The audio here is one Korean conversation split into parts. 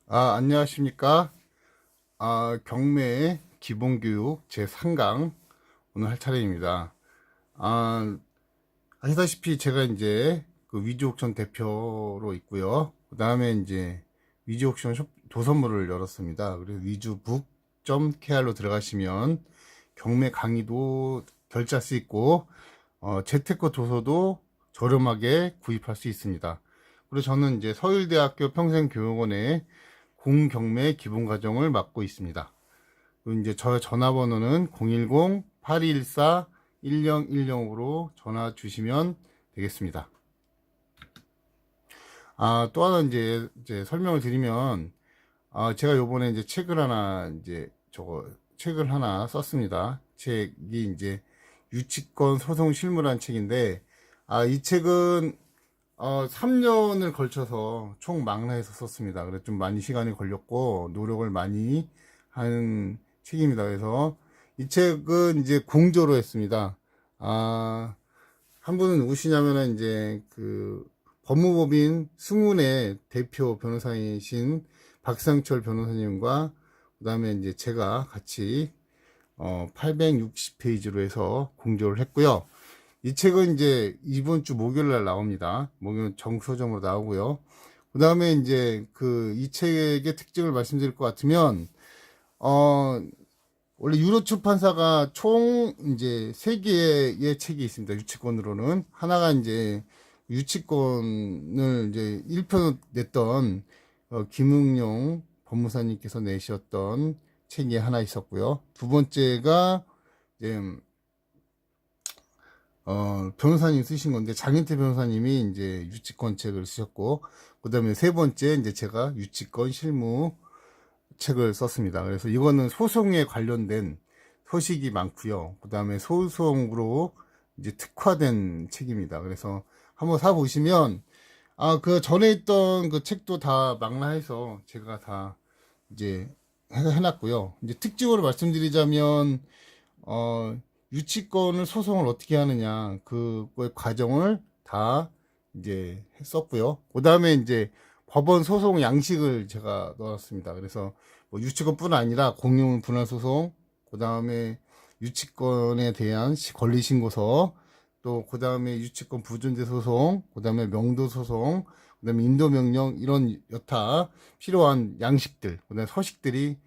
안녕하십니까. 경매 기본교육 제3강 오늘 할 차례입니다. 아, 아시다시피 제가 이제 그 위즈옥션 대표로 있고요. 그 다음에 이제 위즈옥션 도서물을 열었습니다. 그래서 위즈북.kr로 들어가시면 경매 강의도 결제할 수 있고, 재테크 도서도 저렴하게 구입할 수 있습니다. 그리고 저는 이제 서울대학교 평생교육원의 공경매 기본과정을 맡고 있습니다. 그리고 이제 저 전화번호는 010-8214-1010으로 전화 주시면 되겠습니다. 또 하나 이제 설명을 드리면, 제가 요번에 이제 책을 하나 썼습니다. 책이 이제 유치권 소송 실무라는 책인데, 이 책은 3년을 걸쳐서 총 망라해서 썼습니다. 그래서 좀 많이 시간이 걸렸고, 노력을 많이 한 책입니다. 그래서 이 책은 이제 공저로 했습니다. 한 분은 누구시냐면은 이제 그 법무법인 승훈의 대표 변호사이신 박상철 변호사님과 그 다음에 이제 제가 같이 860페이지로 해서 공저를 했고요. 이 책은 이제 이번 주 목요일 날 나옵니다. 목요일 정서점으로 나오고요. 그 다음에 이제 이 책의 특징을 말씀드릴 것 같으면, 원래 유로 출판사가 총 이제 3개의 책이 있습니다. 유치권으로는. 하나가 이제 유치권을 이제 1편 냈던 김응용 법무사님께서 내셨던 책이 하나 있었고요. 두 번째가 이제 변호사님 쓰신 건데, 장인태 변호사님이 이제 유치권 책을 쓰셨고, 그 다음에 세 번째, 이제 제가 유치권 실무 책을 썼습니다. 그래서 이거는 소송에 관련된 소식이 많고요. 그 다음에 소송으로 이제 특화된 책입니다. 그래서 한번 사보시면, 그 전에 있던 그 책도 다 망라해서 제가 다 이제 해놨고요. 이제 특징으로 말씀드리자면, 유치권을 소송을 어떻게 하느냐 그거의 과정을 다 이제 했었고요. 그 다음에 이제 법원 소송 양식을 제가 넣었습니다. 그래서 뭐 유치권뿐 아니라 공용 분할 소송, 그 다음에 유치권에 대한 권리 신고서, 또 그 다음에 유치권 부존재 소송, 그 다음에 명도 소송, 그 다음에 인도 명령, 이런 여타 필요한 양식들, 그 다음에 서식들이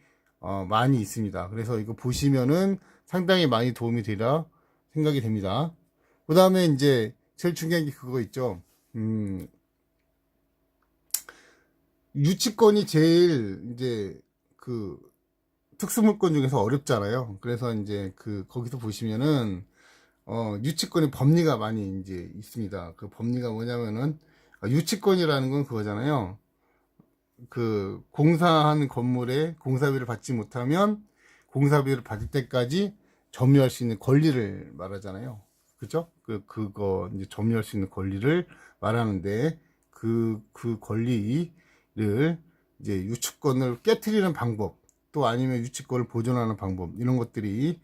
많이 있습니다. 그래서 이거 보시면은 상당히 많이 도움이 되리라 생각이 됩니다. 그 다음에 이제 제일 중요한 게 그거 있죠. 유치권이 제일 이제 그 특수물권 중에서 어렵잖아요. 그래서 이제 거기서 보시면은 유치권의 법리가 많이 이제 있습니다. 그 법리가 뭐냐면은, 유치권이라는 건 그거잖아요. 그 공사한 건물에 공사비를 받지 못하면 공사비를 받을 때까지 점유할 수 있는 권리를 말하잖아요. 그죠? 그거 이제 점유할 수 있는 권리를 말하는데, 그 권리를 이제 유치권을 깨트리는 방법, 또 아니면 유치권을 보존하는 방법, 이런 것들이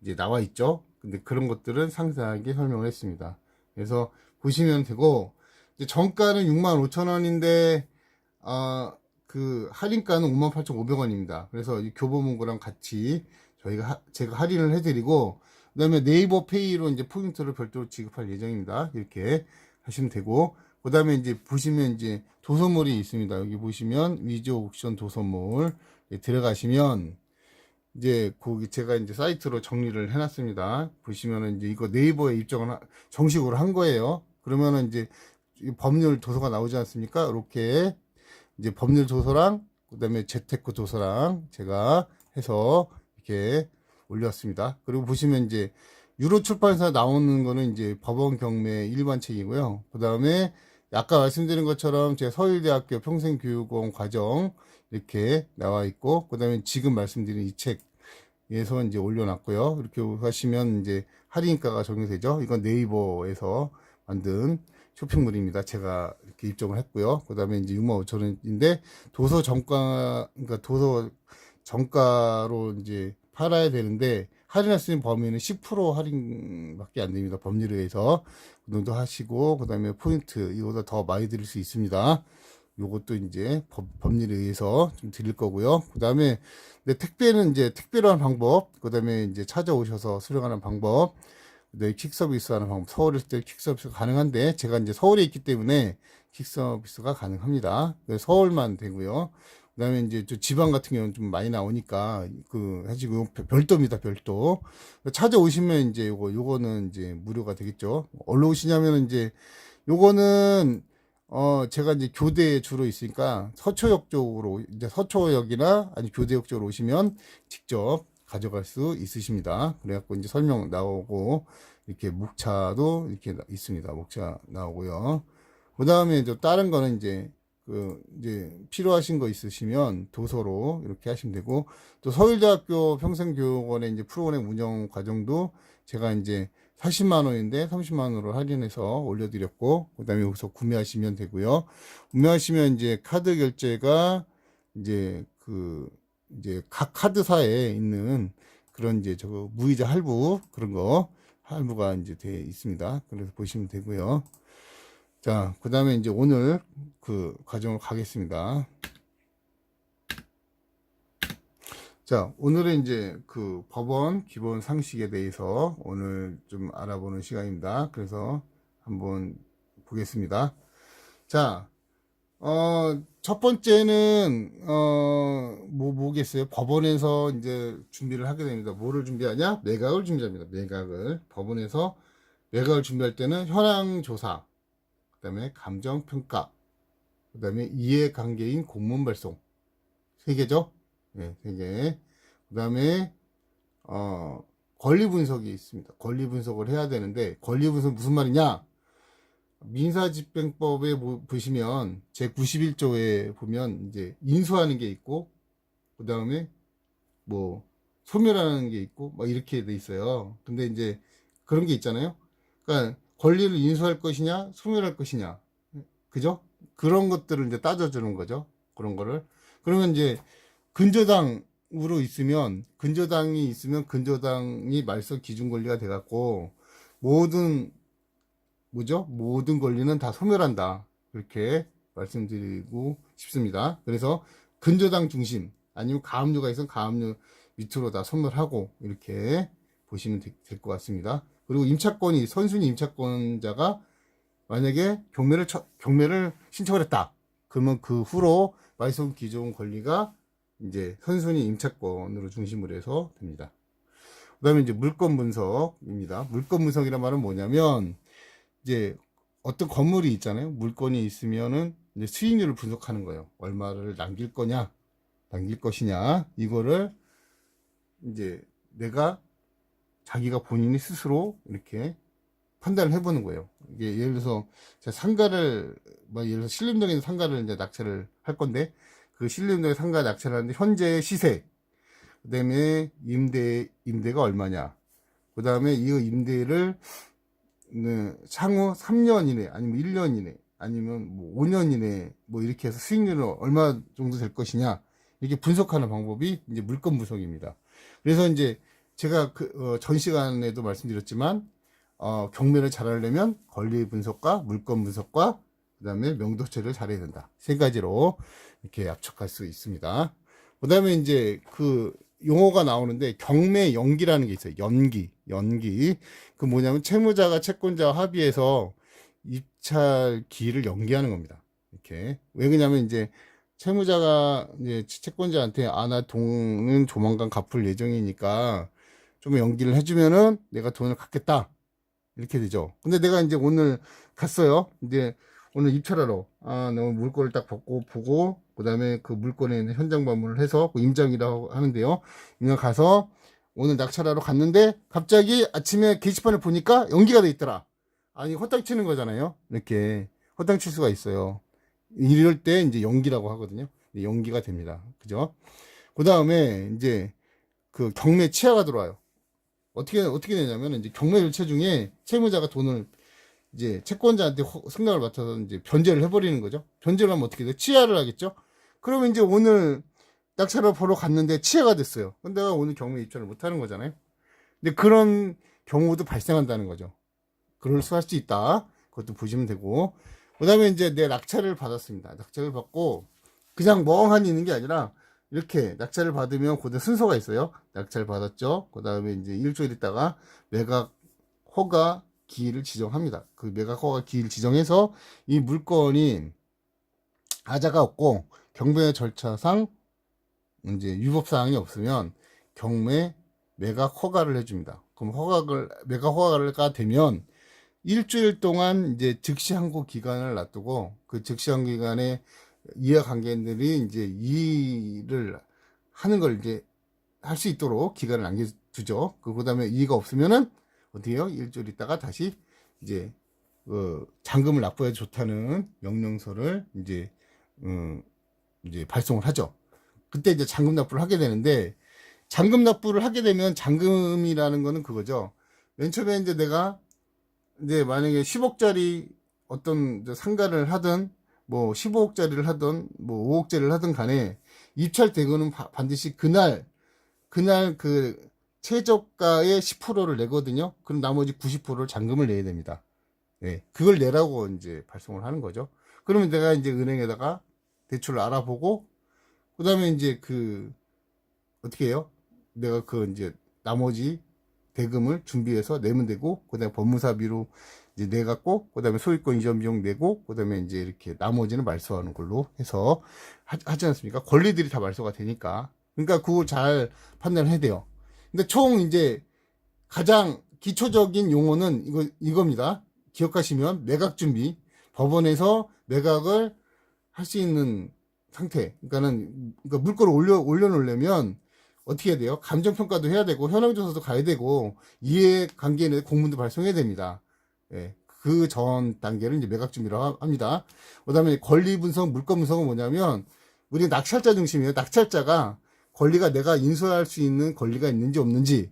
이제 나와 있죠. 근데 그런 것들은 상세하게 설명을 했습니다. 그래서 보시면 되고, 이제 정가는 65,000원인데, 그 할인가는 58,500원입니다. 그래서 이 교보문고랑 같이 제가 할인을 해드리고, 그 다음에 네이버 페이로 이제 포인트를 별도로 지급할 예정입니다. 이렇게 하시면 되고, 그 다음에 이제 보시면 이제 도서물이 있습니다. 여기 보시면 위즈옥션 도서물 들어가시면 이제 거기 제가 이제 사이트로 정리를 해놨습니다. 보시면은 이제 이거 네이버에 입점을 정식으로 한 거예요. 그러면은 이제 법률 도서가 나오지 않습니까? 이렇게 이제 법률 도서랑 그다음에 재테크 도서랑 제가 해서 이렇게 올렸습니다. 그리고 보시면 이제 유로 출판사 나오는 거는 이제 법원 경매 일반 책이고요. 그다음에 아까 말씀드린 것처럼 제 서울대학교 평생교육원 과정 이렇게 나와 있고, 그다음에 지금 말씀드린 이 책에서 이제 올려놨고요. 이렇게 하시면 이제 할인가가 적용되죠. 이건 네이버에서 만든 쇼핑몰입니다. 제가 이렇게 입점을 했고요. 그 다음에 이제 65,000원인데, 도서 정가, 그러니까 도서 정가로 이제 팔아야 되는데, 할인할 수 있는 범위는 10% 할인밖에 안 됩니다. 법률에 의해서. 그 정도 하시고, 그 다음에 포인트, 이거보다 더 많이 드릴 수 있습니다. 요것도 이제 법률에 의해서 좀 드릴 거고요. 그 다음에 택배는 이제 택배로 하는 방법, 그 다음에 이제 찾아오셔서 수령하는 방법, 네, 퀵 서비스 하는 방법. 서울에 있을 때 퀵 서비스가 가능한데, 제가 이제 서울에 있기 때문에 퀵 서비스가 가능합니다. 서울만 되고요. 그 다음에 이제 저 지방 같은 경우는 좀 많이 나오니까, 해지고, 별도입니다, 별도. 찾아오시면 이제 요거는 이제 무료가 되겠죠. 어디로 오시냐면 이제, 요거는, 제가 이제 교대에 주로 있으니까, 서초역 쪽으로, 이제 서초역이나, 아니 교대역 쪽으로 오시면 직접 가져갈 수 있으십니다. 그래갖고 이제 설명 나오고, 이렇게 목차도 이렇게 있습니다. 목차 나오고요. 그 다음에 이제 다른 거는 이제 필요하신 거 있으시면 도서로 이렇게 하시면 되고, 또 서울대학교 평생교육원의 이제 프로그램 운영 과정도 제가 이제 40만 원인데 30만 원으로 할인해서 올려드렸고, 그 다음에 여기서 구매하시면 되고요. 구매하시면 이제 카드 결제가 이제 각 카드사에 있는 그런 이제 저거 무이자 할부 그런 거 할부가 이제 돼 있습니다. 그래서 보시면 되고요. 자, 그 다음에 이제 오늘 그 과정을 가겠습니다. 자, 오늘은 이제 그 법원 기본 상식에 대해서 오늘 좀 알아보는 시간입니다. 그래서 한번 보겠습니다. 자, 첫 번째는, 뭐겠어요? 법원에서 이제 준비를 하게 됩니다. 뭐를 준비하냐? 매각을 준비합니다. 매각을. 법원에서 매각을 준비할 때는 현황조사, 그 다음에 감정평가, 그 다음에 이해관계인 공문 발송. 3개죠? 네, 3개. 그 다음에, 권리 분석이 있습니다. 권리 분석을 해야 되는데, 권리 분석 무슨 말이냐? 민사집행법에 보시면 제91조에 보면 이제 인수하는 게 있고, 그 다음에 뭐 소멸하는 게 있고 막 이렇게 돼 있어요. 근데 이제 그런 게 있잖아요. 그러니까 권리를 인수할 것이냐 소멸할 것이냐, 그죠? 그런 것들을 이제 따져주는 거죠. 그런 거를. 그러면 이제 근저당으로 있으면 근저당이 말소 기준 권리가 돼 갖고 모든 권리는 다 소멸한다. 그렇게 말씀드리고 싶습니다. 그래서 근저당 중심, 아니면 가압류가 있으면 가압류 밑으로 다 소멸하고, 이렇게 보시면 될 것 같습니다. 그리고 선순위 임차권자가 만약에 경매를 신청을 했다. 그러면 그 후로 말소 기존 권리가 이제 선순위 임차권으로 중심으로 해서 됩니다. 그 다음에 이제 물권 분석입니다. 물권 분석이란 말은 뭐냐면, 이제 어떤 건물이 있잖아요. 물건이 있으면은 이제 수익률을 분석하는 거예요. 얼마를 남길 것이냐. 이거를 이제 자기가 본인이 스스로 이렇게 판단을 해보는 거예요. 이게 예를 들어서 예를 들어서 신림동에 있는 상가를 이제 낙찰을 할 건데, 그 신림동에 상가 낙찰을 하는데 현재 시세, 그 다음에 임대가 얼마냐, 그 다음에 이 임대를 향후 3년 이내, 아니면 1년 이내, 아니면 뭐 5년 이내, 뭐 이렇게 해서 수익률은 얼마 정도 될 것이냐, 이렇게 분석하는 방법이 이제 물권 분석입니다. 그래서 이제 제가 전 시간에도 말씀드렸지만, 경매를 잘하려면 권리 분석과 물권 분석과 그 다음에 명도 처리를 잘해야 된다. 3가지로 이렇게 압축할 수 있습니다. 그 다음에 이제 용어가 나오는데, 경매 연기라는 게 있어요. 연기. 그 뭐냐면 채무자가 채권자와 합의해서 입찰 기일을 연기하는 겁니다. 이렇게. 왜 그러냐면 이제 채무자가 이제 채권자한테 나 돈은 조만간 갚을 예정이니까 좀 연기를 해주면은 내가 돈을 갚겠다. 이렇게 되죠. 근데 내가 이제 오늘 갔어요. 이제 오늘 입찰하러, 내가 물건을 딱 보고, 그 다음에 그 물건에 있는 현장 방문을 해서, 임장이라고 하는데요. 임장 가서, 오늘 낙찰하러 갔는데, 갑자기 아침에 게시판을 보니까 연기가 돼 있더라. 아니, 헛땅 치는 거잖아요. 이렇게. 헛땅 칠 수가 있어요. 이럴 때 이제 연기라고 하거든요. 연기가 됩니다. 그죠? 그 다음에 이제 경매 치하가 들어와요. 어떻게 되냐면, 이제 경매 일체 중에 채무자가 돈을 이제 채권자한테 승낙을 맡아서 이제 변제를 해버리는 거죠. 변제를 하면 어떻게 돼요? 치하를 하겠죠? 그러면 이제 오늘 낙찰을 보러 갔는데 치하가 됐어요. 근데 내가 오늘 경매 입찰을 못 하는 거잖아요. 근데 그런 경우도 발생한다는 거죠. 그럴 수 있다. 그것도 보시면 되고. 그다음에 이제 내 낙찰을 받았습니다. 낙찰을 받고 그냥 멍하니 있는 게 아니라 이렇게 낙찰을 받으면 그다음 순서가 있어요. 낙찰 받았죠. 그다음에 이제 일주일 있다가 매각 허가 기일을 지정합니다. 그 매각 허가 기일 지정해서 이 물건이 하자가 없고 경매 절차상 이제 위법 사항이 없으면 경매 매각 허가를 해줍니다. 그럼 매각 허가가 되면 일주일 동안 이제 즉시 항고 기간을 놔두고 그 즉시 항고 기간에 이해관계인들이 이제 이의를 하는 걸 이제 할 수 있도록 기간을 남겨두죠. 그 다음에 이의가 없으면은 어떻게 해요? 일주일 있다가 다시 이제 잔금을 납부해 좋다는 명령서를 이제 발송을 하죠. 그때 이제 잔금 납부를 하게 되는데, 잔금 납부를 하게 되면 잔금이라는 거는 그거죠. 맨 처음에 이제 내가 이제 만약에 10억짜리 어떤 상가를 하든 뭐 15억짜리를 하든 뭐 5억짜리를 하든 간에 입찰 대금은 반드시 그날 그 최저가의 10%를 내거든요. 그럼 나머지 90%를 잔금을 내야 됩니다. 예, 그걸 내라고 이제 발송을 하는 거죠. 그러면 내가 이제 은행에다가 대출을 알아보고, 그 다음에 이제 어떻게 해요? 내가 이제 나머지 대금을 준비해서 내면 되고, 그 다음에 법무사비로 이제 내갖고, 그 다음에 소유권 이전 비용 내고, 그 다음에 이제 이렇게 나머지는 말소하는 걸로 해서 하지 않습니까? 권리들이 다 말소가 되니까. 그러니까 그거 잘 판단해야 돼요. 근데 총 이제 가장 기초적인 용어는 이겁니다. 기억하시면 매각 준비, 법원에서 매각을 할 수 있는 상태. 그러니까 물건을 올려놓으려면 어떻게 해야 돼요? 감정평가도 해야 되고, 현황조사도 가야 되고, 이해관계에 대해 공문도 발송해야 됩니다. 예, 그 전 단계를 이제 매각 준비라고 합니다. 그 다음에 권리 분석, 물건 분석은 뭐냐면, 우리 낙찰자 중심이에요. 낙찰자가 권리가 내가 인수할 수 있는 권리가 있는지 없는지,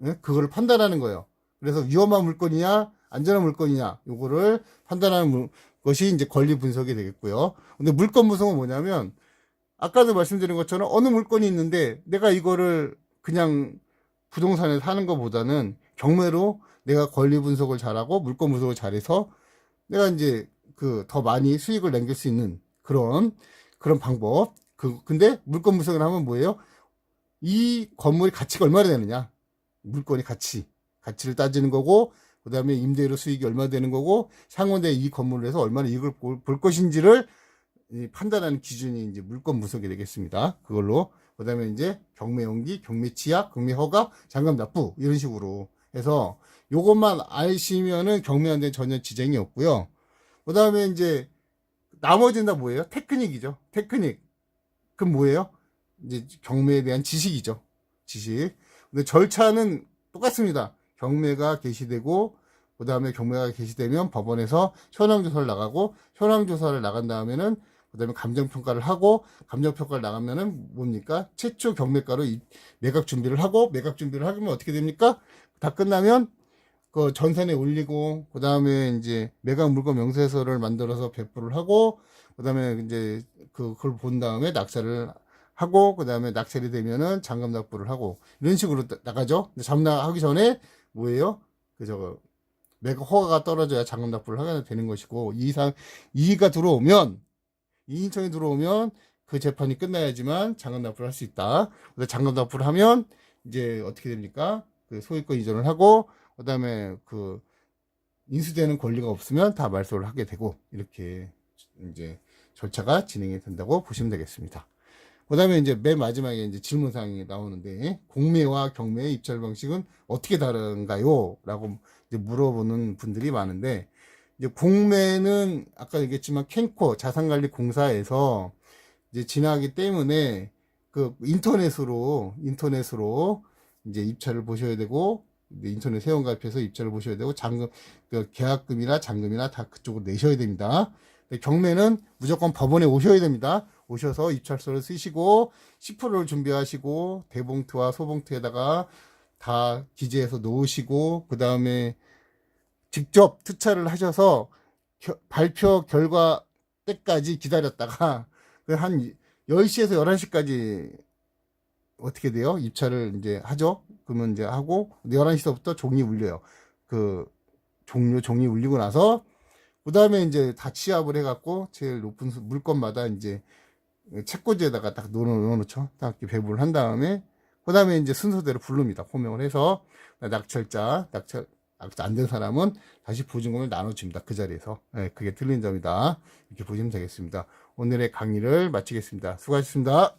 예? 그거를 판단하는 거예요. 그래서 위험한 물건이냐, 안전한 물건이냐, 요거를 판단하는 것이 이제 권리 분석이 되겠고요. 근데 물건 분석은 뭐냐면, 아까도 말씀드린 것처럼 어느 물건이 있는데 내가 이거를 그냥 부동산에 사는 것보다는 경매로 내가 권리 분석을 잘하고 물건 분석을 잘해서 내가 이제 더 많이 수익을 남길 수 있는 그런 방법. 근데 물건 분석을 하면 뭐예요? 이 건물이 가치가 얼마나 되느냐? 물건이 가치를 따지는 거고, 그 다음에 임대료 수익이 얼마 되는 거고, 향후에 이 건물을 해서 얼마나 이익을 볼 것인지를 판단하는 기준이 이제 물건 분석이 되겠습니다. 그걸로. 그 다음에 이제 경매 연기, 경매 취약, 경매 허가, 잔금 납부, 이런 식으로 해서 요것만 아시면은 경매하는 데 전혀 지장이 없고요. 그 다음에 이제 나머지는 다 뭐예요? 테크닉이죠. 테크닉. 그럼 뭐예요? 이제 경매에 대한 지식이죠. 지식. 근데 절차는 똑같습니다. 경매가 개시되고, 그 다음에 경매가 개시되면 법원에서 현황조사를 나가고, 현황조사를 나간 다음에는 그 다음에 감정평가를 하고, 감정평가를 나가면은 뭡니까? 최초 경매가로 매각 준비를 하고, 매각 준비를 하면 어떻게 됩니까? 다 끝나면 그 전산에 올리고, 그 다음에 이제 매각 물건 명세서를 만들어서 배포를 하고, 그 다음에 이제 그걸 본 다음에 낙찰을 하고, 그 다음에 낙찰이 되면은 잔금 납부를 하고, 이런 식으로 나가죠. 근데 잔납하기 전에 뭐예요? 매각 허가가 떨어져야 잔금 납부를 하게 되는 것이고, 이의가 들어오면, 이의신청이 들어오면 그 재판이 끝나야지만 잔금 납부를 할 수 있다. 근데 잔금 납부를 하면 이제 어떻게 됩니까? 소유권 이전을 하고, 그 다음에 인수되는 권리가 없으면 다 말소를 하게 되고, 이렇게 이제 절차가 진행이 된다고 보시면 되겠습니다. 그 다음에 이제 맨 마지막에 이제 질문사항이 나오는데, 공매와 경매의 입찰 방식은 어떻게 다른가요? 라고 이제 물어보는 분들이 많은데, 이제 공매는 아까 얘기했지만 캔코 자산관리공사에서 이제 진행하기 때문에 인터넷으로 이제 입찰을 보셔야 되고, 인터넷 회원가입해서 입찰을 보셔야 되고, 계약금이나 잔금이나 다 그쪽으로 내셔야 됩니다. 경매는 무조건 법원에 오셔야 됩니다. 오셔서 입찰서를 쓰시고 10%를 준비하시고 대봉투와 소봉투에다가 다 기재해서 놓으시고, 그 다음에 직접 투차를 하셔서 발표 결과 때까지 기다렸다가 한 10시에서 11시까지 어떻게 돼요? 입찰을 이제 하죠. 그러면 이제 하고 11시서부터 종이 울려요. 종이 울리고 나서 그 다음에 이제 다 취합을 해갖고 제일 높은 물건마다 이제 책꽂이에다가 딱 넣어놓죠. 딱 이렇게 배부를 한 다음에, 그 다음에 이제 순서대로 부릅니다. 호명을 해서, 낙찰자 안 된 사람은 다시 보증금을 나눠줍니다. 그 자리에서. 네, 그게 틀린 점이다. 이렇게 보시면 되겠습니다. 오늘의 강의를 마치겠습니다. 수고하셨습니다.